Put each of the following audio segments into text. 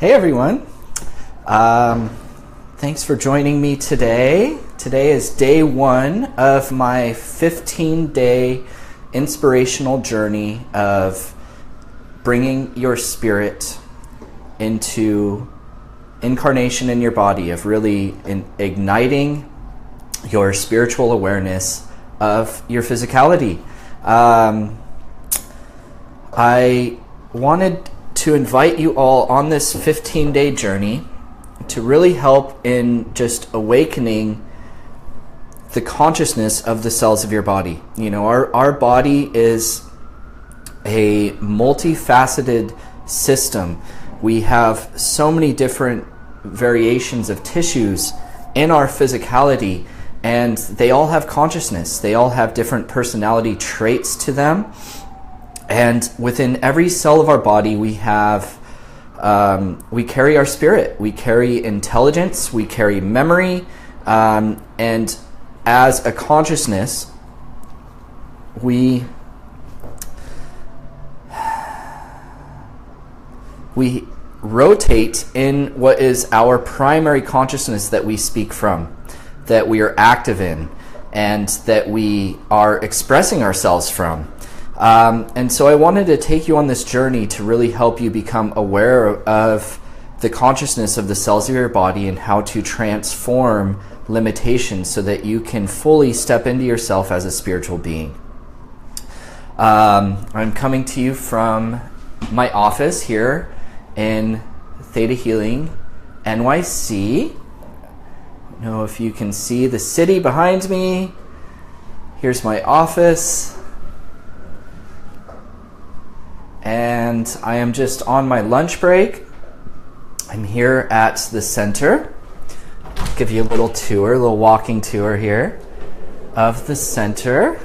Hey everyone, thanks for joining me today. Today is day one of my 15-day inspirational journey of bringing your spirit into incarnation in your body, of really igniting your spiritual awareness of your physicality. I wanted to invite you all on this 15-day journey to really help in just awakening the consciousness of the cells of your body. You know, our body is a multifaceted system. We have so many different variations of tissues in our physicality, and they all have consciousness. They all have different personality traits to them. And within every cell of our body, we have, we carry our spirit, we carry intelligence, we carry memory, and as a consciousness, we rotate in what is our primary consciousness that we speak from, that we are active in, and that we are expressing ourselves from. And so I wanted to take you on this journey to really help you become aware of the consciousness of the cells of your body and how to transform limitations so that you can fully step into yourself as a spiritual being. I'm coming to you from my office here in Theta Healing, NYC. I don't know if you can see the city behind me. Here's my office. And I am just on my lunch break. I'm here at the center. I'll give you a little tour, a little walking tour here of the center.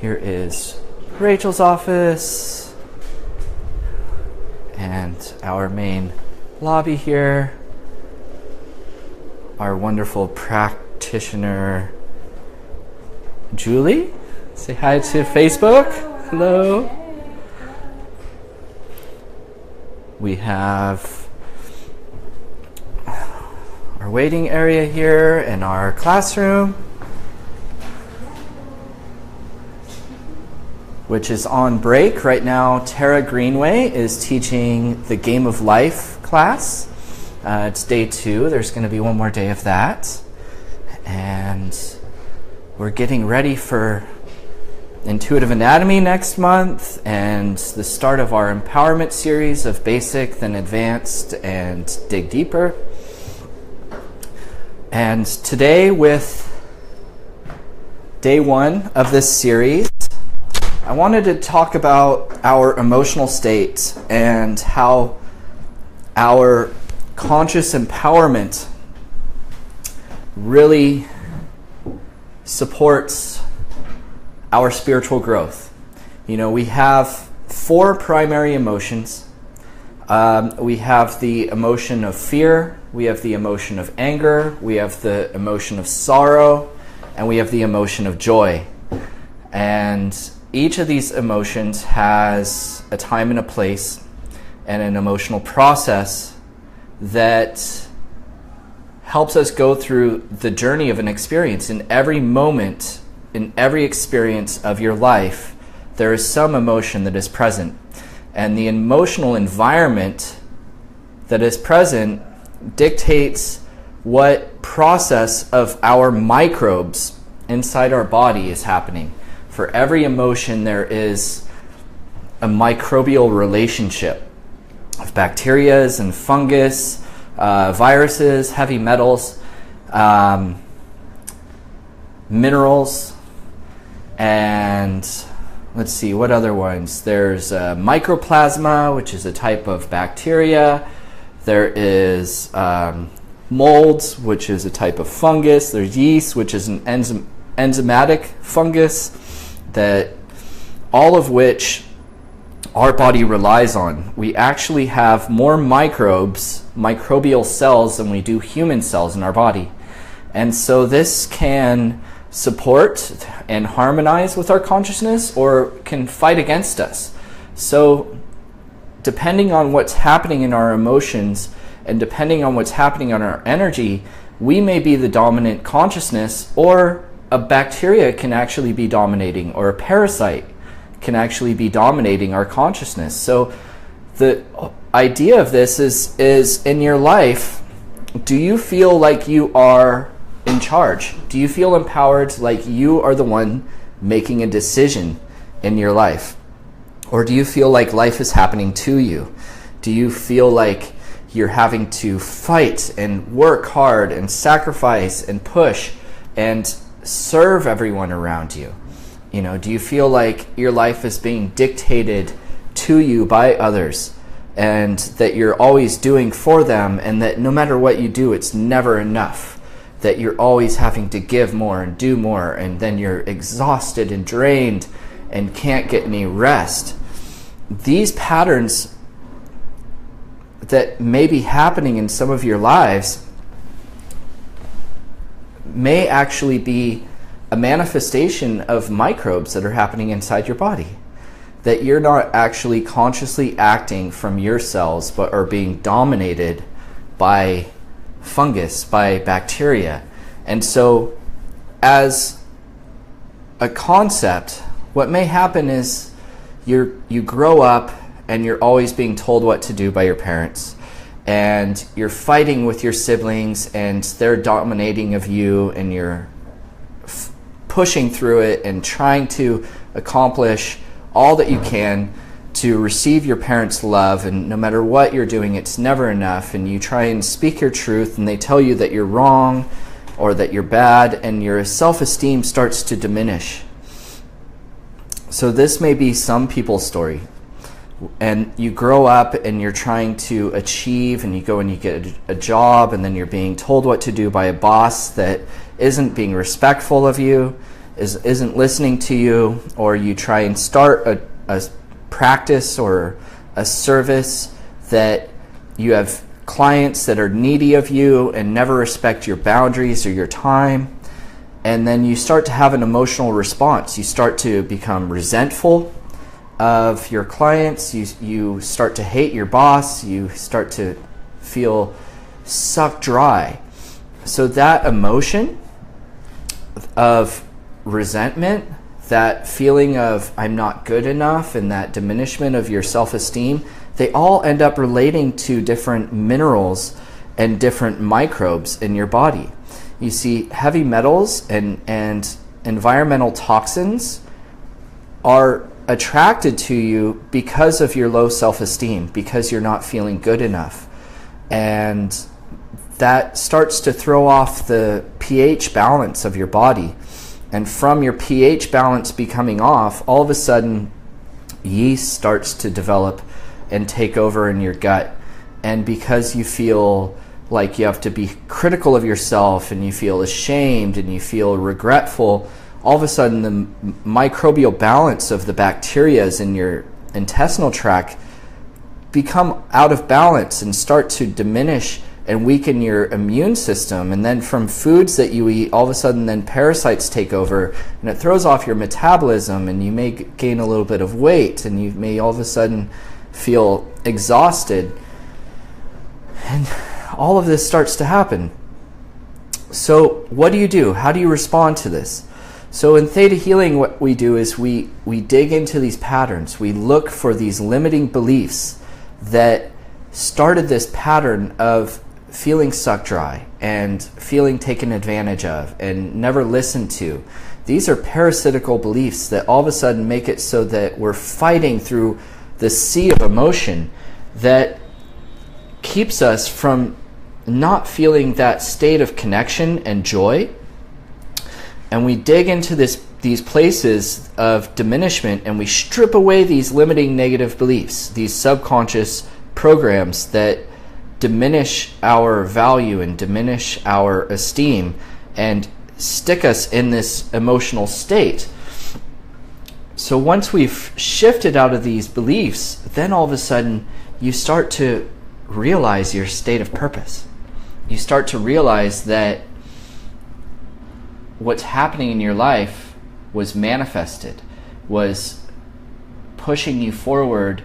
Here is Rachel's office and our main lobby here. Our wonderful practitioner, Julie. Say hi to Facebook. Hello. We have our waiting area here and our classroom, which is on break right now. Tara Greenway is teaching the Game of Life class. It's day 2. There's going to be one more day of that. And we're getting ready for Intuitive Anatomy next month, and the start of our empowerment series of basic, then advanced, and dig deeper. And today, with day 1 of this series, I wanted to talk about our emotional state and how our conscious empowerment really supports our spiritual growth. You know, we have 4 primary emotions. We have the emotion of fear, we have the emotion of anger, we have the emotion of sorrow, and we have the emotion of joy. And each of these emotions has a time and a place and an emotional process that helps us go through the journey of an experience. In every moment, in every experience of your life, there is some emotion that is present. And the emotional environment that is present dictates what process of our microbes inside our body is happening. For every emotion, there is a microbial relationship of bacteria and fungus, viruses, heavy metals, minerals, and let's see, what other ones? There's mycoplasma, which is a type of bacteria. There is molds, which is a type of fungus. There's yeast, which is an enzymatic fungus, that all of which our body relies on. We actually have more microbes, microbial cells, than we do human cells in our body. And so this can support and harmonize with our consciousness, or can fight against us. So depending on what's happening in our emotions and depending on what's happening on our energy, we may be the dominant consciousness, or a bacteria can actually be dominating, or a parasite can actually be dominating our consciousness. So the idea of this is in your life, do you feel like you are in charge? Do you feel empowered, like you are the one making a decision in your life? Or do you feel like life is happening to you? Do you feel like you're having to fight and work hard and sacrifice and push and serve everyone around you? You know, do you feel like your life is being dictated to you by others, and that you're always doing for them, and that no matter what you do, it's never enough, that you're always having to give more and do more, and then you're exhausted and drained and can't get any rest? These patterns that may be happening in some of your lives may actually be a manifestation of microbes that are happening inside your body, that you're not actually consciously acting from your cells, but are being dominated by fungus, by bacteria. And so as a concept, what may happen is you grow up and you're always being told what to do by your parents, and you're fighting with your siblings and they're dominating of you, and you're pushing through it and trying to accomplish all that you can to receive your parents' love, and no matter what you're doing, it's never enough, and you try and speak your truth and they tell you that you're wrong or that you're bad, and your self-esteem starts to diminish. So this may be some people's story, and you grow up and you're trying to achieve, and you go and you get a job, and then you're being told what to do by a boss that isn't being respectful of you, isn't listening to you, or you try and start a practice or a service that you have clients that are needy of you and never respect your boundaries or your time, and then you start to have an emotional response. You start to become resentful of your clients, you start to hate your boss, you start to feel sucked dry. So that emotion of resentment, that feeling of I'm not good enough, and that diminishment of your self-esteem, they all end up relating to different minerals and different microbes in your body. You see, heavy metals and environmental toxins are attracted to you because of your low self-esteem, because you're not feeling good enough. And that starts to throw off the pH balance of your body. And from your pH balance becoming off, all of a sudden yeast starts to develop and take over in your gut. And because you feel like you have to be critical of yourself, and you feel ashamed, and you feel regretful, all of a sudden the microbial balance of the bacteria in your intestinal tract become out of balance and start to diminish and weaken your immune system. And then from foods that you eat, all of a sudden then parasites take over, and it throws off your metabolism, and you may gain a little bit of weight, and you may all of a sudden feel exhausted. And all of this starts to happen. So what do you do? How do you respond to this? So in Theta Healing, what we do is we dig into these patterns. We look for these limiting beliefs that started this pattern of feeling sucked dry and feeling taken advantage of and never listened to. These are parasitical beliefs that all of a sudden make it so that we're fighting through the sea of emotion that keeps us from not feeling that state of connection and joy. And we dig into these places of diminishment, and we strip away these limiting negative beliefs, these subconscious programs that diminish our value and diminish our esteem and stick us in this emotional state. So once we've shifted out of these beliefs, then all of a sudden you start to realize your state of purpose. You start to realize that what's happening in your life was manifested, was pushing you forward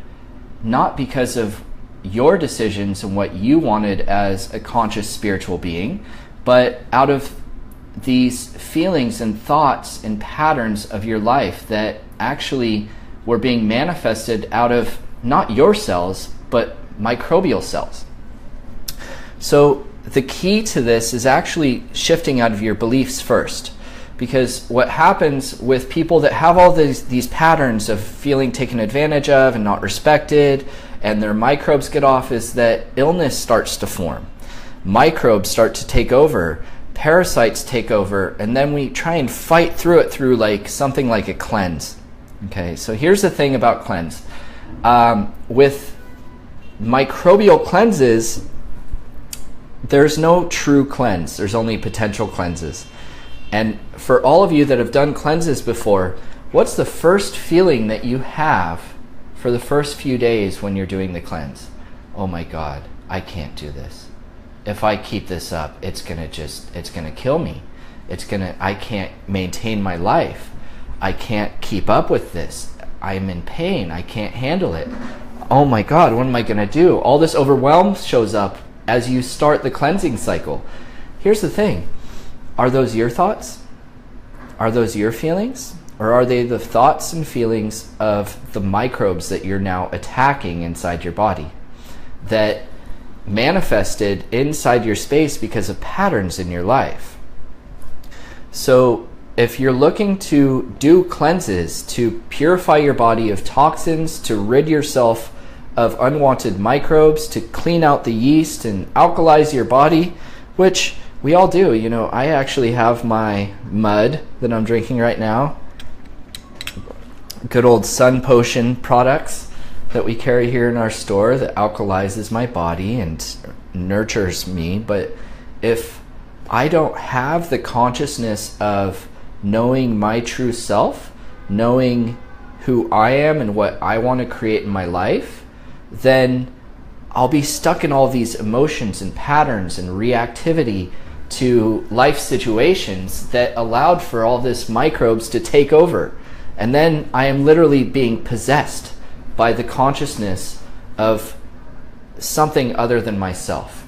not because of your decisions and what you wanted as a conscious spiritual being, but out of these feelings and thoughts and patterns of your life that actually were being manifested out of not your cells, but microbial cells. So the key to this is actually shifting out of your beliefs first. Because what happens with people that have all these patterns of feeling taken advantage of and not respected, and their microbes get off, is that illness starts to form. Microbes start to take over, parasites take over, and then we try and fight through it through like something like a cleanse. Okay, so here's the thing about cleanse. With microbial cleanses, there's no true cleanse. There's only potential cleanses. And for all of you that have done cleanses before, what's the first feeling that you have for the first few days when you're doing the cleanse? Oh my God, I can't do this. If I keep this up, it's gonna kill me. I can't maintain my life. I can't keep up with this. I'm in pain. I can't handle it. Oh my God, what am I gonna do? All this overwhelm shows up as you start the cleansing cycle. Here's the thing. Are those your thoughts? Are those your feelings? Or are they the thoughts and feelings of the microbes that you're now attacking inside your body that manifested inside your space because of patterns in your life? So if you're looking to do cleanses to purify your body of toxins, to rid yourself of unwanted microbes, to clean out the yeast and alkalize your body, which we all do. You know, I actually have my mud that I'm drinking right now. Good old Sun Potion products that we carry here in our store that alkalizes my body and nurtures me. But if I don't have the consciousness of knowing my true self, knowing who I am and what I want to create in my life, then I'll be stuck in all these emotions and patterns and reactivity to life situations that allowed for all this microbes to take over. And then I am literally being possessed by the consciousness of something other than myself.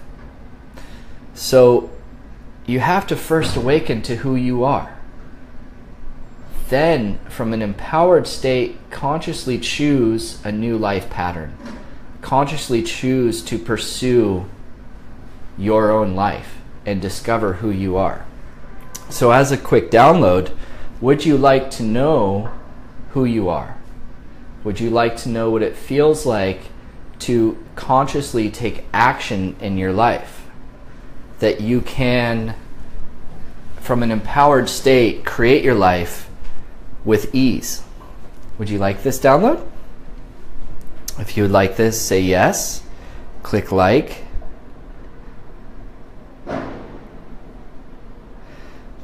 So you have to first awaken to who you are. Then, from an empowered state, consciously choose a new life pattern. Consciously choose to pursue your own life and discover who you are. So as a quick download, would you like to know who you are? Would you like to know what it feels like to consciously take action in your life? That you can, from an empowered state, create your life with ease. Would you like this download? If you would like this, say yes. Click like.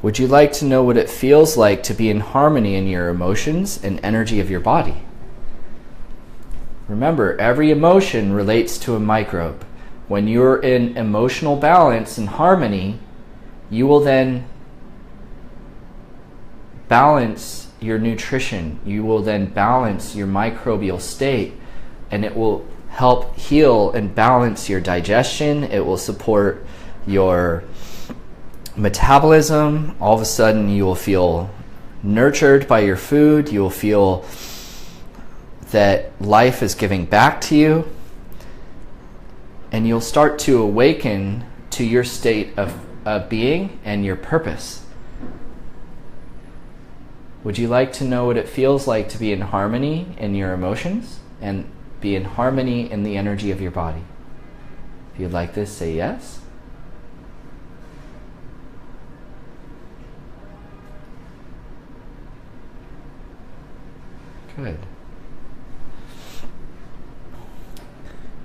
Would you like to know what it feels like to be in harmony in your emotions and energy of your body? Remember, every emotion relates to a microbe. When you're in emotional balance and harmony, you will then balance your nutrition. You will then balance your microbial state, and it will help heal and balance your digestion. It will support your metabolism. All of a sudden you will feel nurtured by your food. You will feel that life is giving back to you, and you'll start to awaken to your state of being and your purpose. Would you like to know what it feels like to be in harmony in your emotions and be in harmony in the energy of your body? If you'd like this, say yes. Good.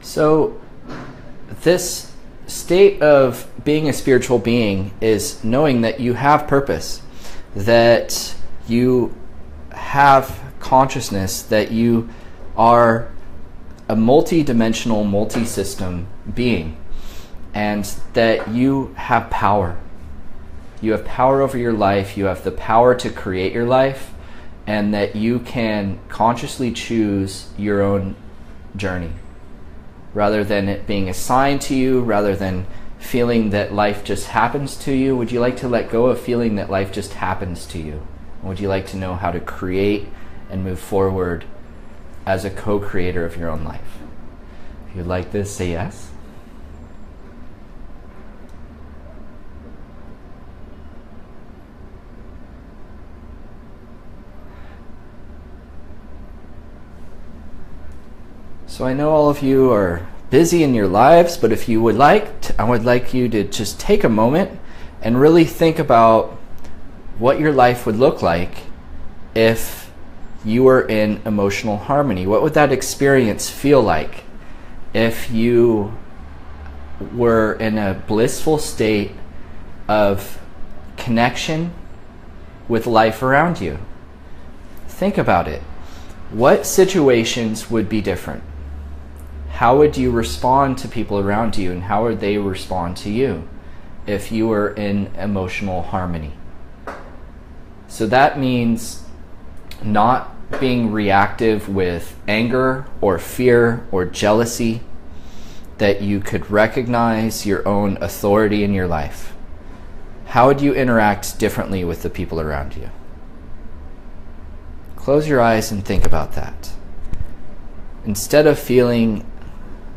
So this state of being a spiritual being is knowing that you have purpose, that you have consciousness, that you are a multi-dimensional, multi-system being, and that you have power. You have power over your life. You have the power to create your life, and that you can consciously choose your own journey, rather than it being assigned to you, rather than feeling that life just happens to you? Would you like to let go of feeling that life just happens to you? Would you like to know how to create and move forward as a co-creator of your own life? If you'd like this, say yes. So I know all of you are busy in your lives, but if you would like, I would like you to just take a moment and really think about what your life would look like if you were in emotional harmony. What would that experience feel like if you were in a blissful state of connection with life around you? Think about it. What situations would be different? How would you respond to people around you, and how would they respond to you if you were in emotional harmony? So that means not being reactive with anger or fear or jealousy, that you could recognize your own authority in your life. How would you interact differently with the people around you? Close your eyes and think about that. Instead of feeling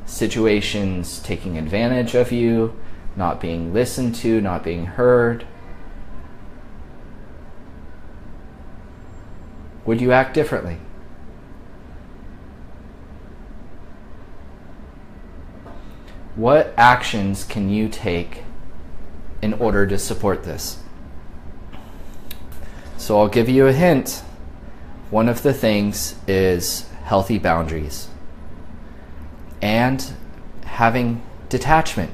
situations taking advantage of you, not being listened to, not being heard, would you act differently? What actions can you take in order to support this? So I'll give you a hint. One of the things is healthy boundaries and having detachment.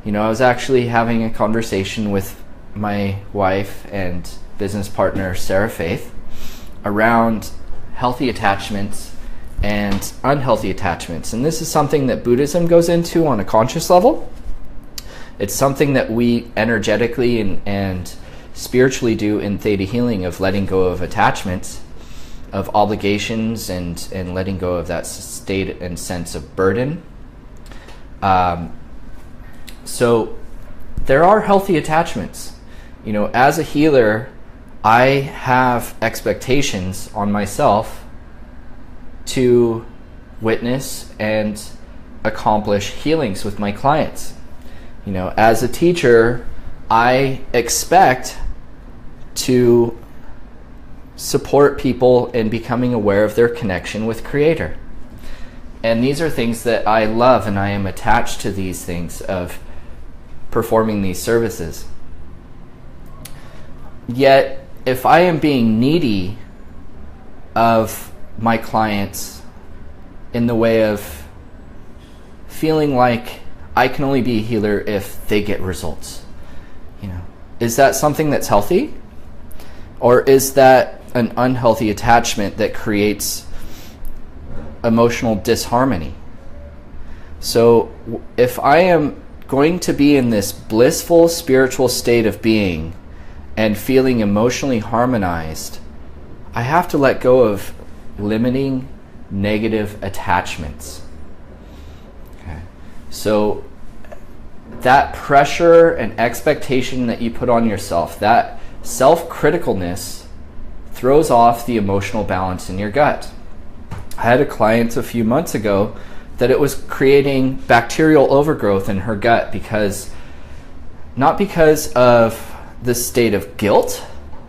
You know, I was actually having a conversation with my wife and business partner, Sarah Faith, around healthy attachments and unhealthy attachments. And this is something that Buddhism goes into on a conscious level. It's something that we energetically and spiritually do in Theta Healing, of letting go of attachments, of obligations, and letting go of that state and sense of burden. So there are healthy attachments. You know, as a healer, I have expectations on myself to witness and accomplish healings with my clients. You know, as a teacher, I expect to support people in becoming aware of their connection with Creator. And these are things that I love, and I am attached to these things of performing these services. Yet, if I am being needy of my clients in the way of feeling like I can only be a healer if they get results, you know, is that something that's healthy? Or is that an unhealthy attachment that creates emotional disharmony? So if I am going to be in this blissful spiritual state of being and feeling emotionally harmonized, I have to let go of limiting negative attachments. Okay. So that pressure and expectation that you put on yourself, that self-criticalness, throws off the emotional balance in your gut. I had a client a few months ago that it was creating bacterial overgrowth in her gut not because of the state of guilt,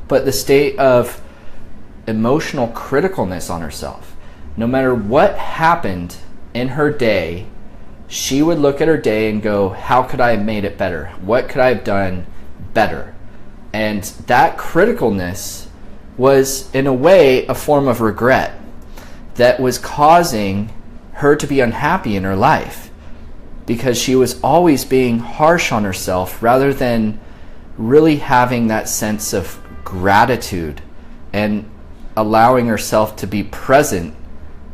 but the state of emotional criticalness on herself. No matter what happened in her day, she would look at her day and go, how could I have made it better? What could I have done better? And that criticalness was, in a way, a form of regret that was causing her to be unhappy in her life, because she was always being harsh on herself rather than really having that sense of gratitude and allowing herself to be present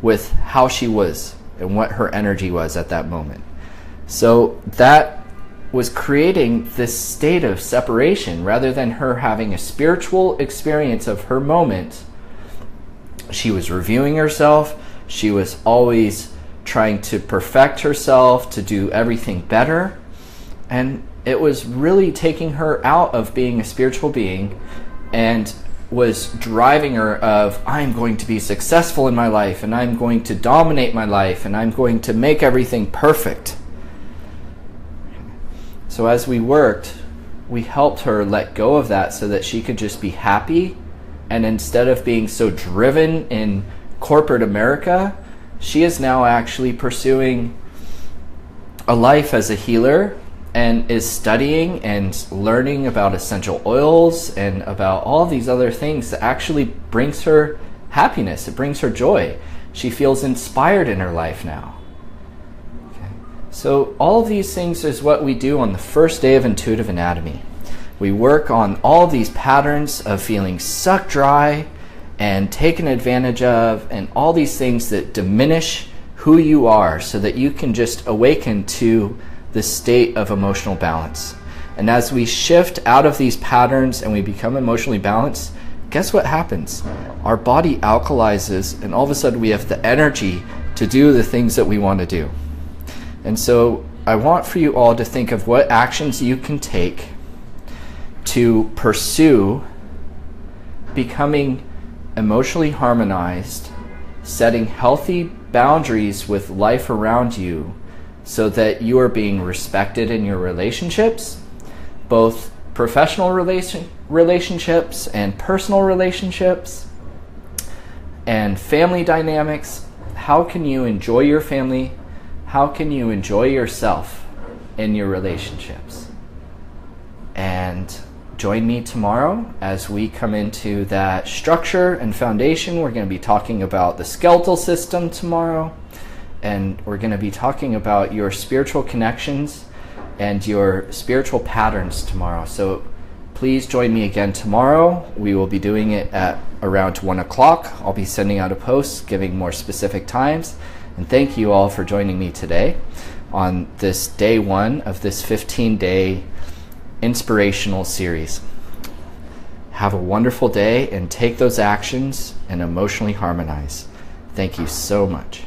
with how she was and what her energy was at that moment. So that was creating this state of separation. Rather than her having a spiritual experience of her moment, she was reviewing herself. She was always trying to perfect herself, to do everything better. And it was really taking her out of being a spiritual being and was driving her of, I'm going to be successful in my life, and I'm going to dominate my life, and I'm going to make everything perfect. So as we worked, we helped her let go of that so that she could just be happy. And instead of being so driven in corporate America, she is now actually pursuing a life as a healer and is studying and learning about essential oils and about all these other things that actually brings her happiness. It brings her joy. She feels inspired in her life now. So all of these things is what we do on the first day of Intuitive Anatomy. We work on all of these patterns of feeling sucked dry and taken advantage of, and all these things that diminish who you are so that you can just awaken to the state of emotional balance. And as we shift out of these patterns and we become emotionally balanced, guess what happens? Our body alkalizes, and all of a sudden we have the energy to do the things that we want to do. And so I want for you all to think of what actions you can take to pursue becoming emotionally harmonized, setting healthy boundaries with life around you so that you are being respected in your relationships, both professional relationships and personal relationships, and family dynamics. How can you enjoy your family? How can you enjoy yourself in your relationships? And join me tomorrow as we come into that structure and foundation. We're going to be talking about the skeletal system tomorrow, and we're going to be talking about your spiritual connections and your spiritual patterns tomorrow. So please join me again tomorrow. We will be doing it at around 1 o'clock. I'll be sending out a post giving more specific times. And thank you all for joining me today on this day 1 of this 15-day inspirational series. Have a wonderful day and take those actions and emotionally harmonize. Thank you so much.